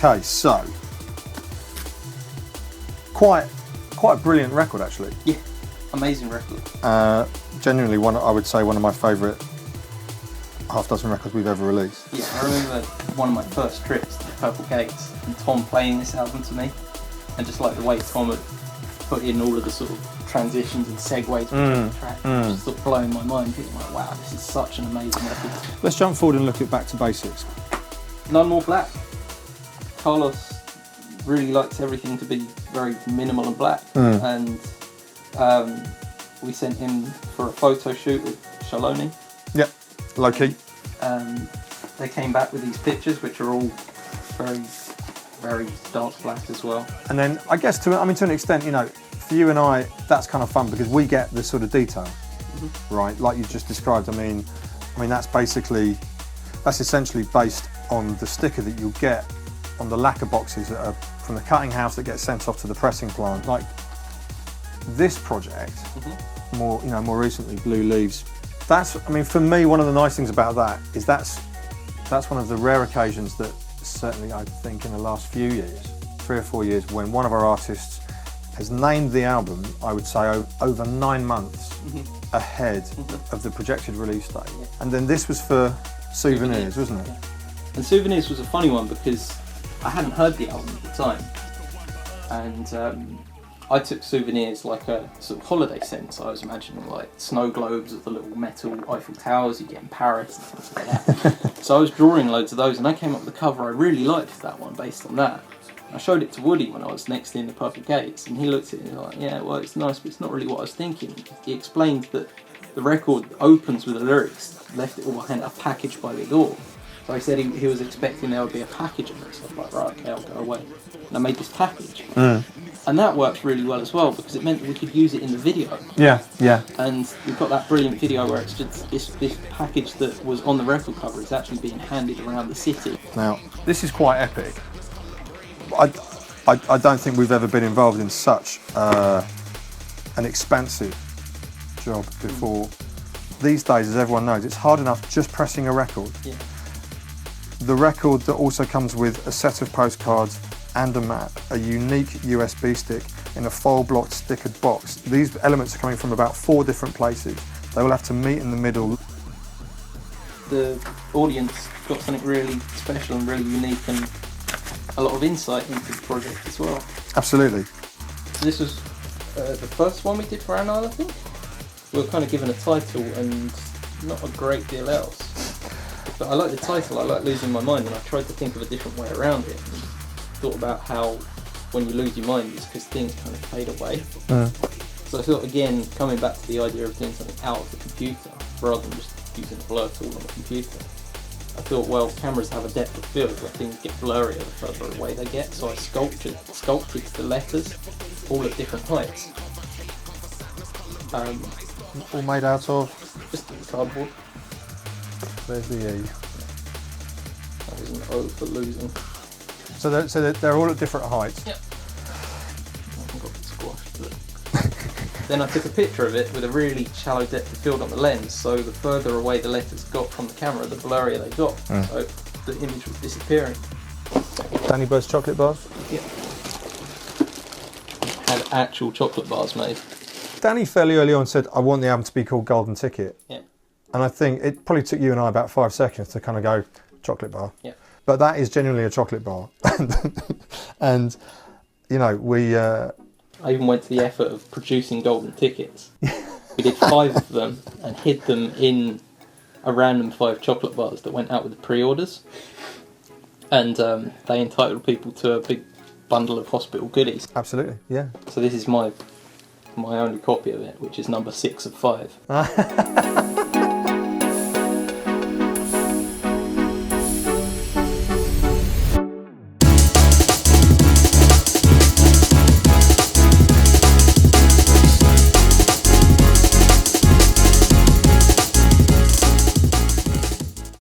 Okay, so quite a brilliant record actually. Yeah, amazing record. Genuinely I would say one of my favourite half-dozen records we've ever released. Yeah, I remember one of my first trips to the Purple Gates and Tom playing this album to me, and just like the way Tom had put in all of the sort of transitions and segues between the track, just sort of blowing my mind, thinking like, wow, this is such an amazing record. Let's jump forward and look at Back to Basics. None More Black. Carlos really likes everything to be very minimal and black, and we sent him for a photo shoot with Shaloni. Yep, low key. They came back with these pictures, which are all very, very dark black as well. And then I guess to an extent, you know, for you and I, that's kind of fun because we get this sort of detail, right? Like you just described. I mean, that's essentially based on the sticker that you'll get on the lacquer boxes that are from the cutting house that gets sent off to the pressing plant. Like this project, more recently, Blue Leaves. For me, one of the nice things about that is that's one of the rare occasions that certainly I think in the last few years, 3 or 4 years, when one of our artists has named the album, I would say over 9 months ahead of the projected release date. Yeah. And then this was for Souvenirs, wasn't it? Yeah. And Souvenirs was a funny one because I hadn't heard the album at the time, and I took Souvenirs like a sort of holiday sense. I was imagining like snow globes of the little metal Eiffel Towers you get in Paris and things like that. So I was drawing loads of those, and I came up with a cover I really liked that one based on that. I showed it to Woody when I was next in the Purple Gates, and he looked at it and he was like, yeah, well, it's nice, but it's not really what I was thinking. He explained that the record opens with the lyrics, left it all behind a package by the door. So he said he was expecting there would be a package in it. So I was like, right, okay, I'll go away. And I made this package. And that worked really well as well because it meant that we could use it in the video. Yeah, yeah. And we've got that brilliant video where it's just this package that was on the record cover is actually being handed around the city. Now, this is quite epic. I don't think we've ever been involved in such an expansive job before. These days, as everyone knows, it's hard enough just pressing a record. Yeah. The record that also comes with a set of postcards and a map, a unique USB stick in a foil blocked stickered box. These elements are coming from about 4 different places. They will have to meet in the middle. The audience got something really special and really unique and a lot of insight into the project as well. Absolutely. This was the first one we did for Anna, I think. We were kind of given a title and not a great deal else. But I like the title, I like Losing My Mind, and I tried to think of a different way around it. And thought about how when you lose your mind it's because things kind of fade away. So I thought, again, coming back to the idea of doing something out of the computer rather than just using a blur tool on the computer. I thought, well, cameras have a depth of field where things get blurrier the further away they get, so I sculpted the letters all at different heights. All made out of? Just cardboard. There's the E. That was an O for losing. So they're all at different heights? Yep. I haven't got squashed, but then I took a picture of it with a really shallow depth of field on the lens, so the further away the letters got from the camera, the blurrier they got. So the image was disappearing. Danny Bird's chocolate bars? Yep. Had actual chocolate bars made. Danny fairly early on said, I want the album to be called Golden Ticket. Yeah. And I think it probably took you and I about 5 seconds to kind of go, chocolate bar. Yeah. But that is genuinely a chocolate bar. And, you know, I even went to the effort of producing golden tickets. We did 5 of them and hid them in a random 5 chocolate bars that went out with the pre-orders. And they entitled people to a big bundle of hospital goodies. Absolutely, yeah. So this is my only copy of it, which is number 6 of 5.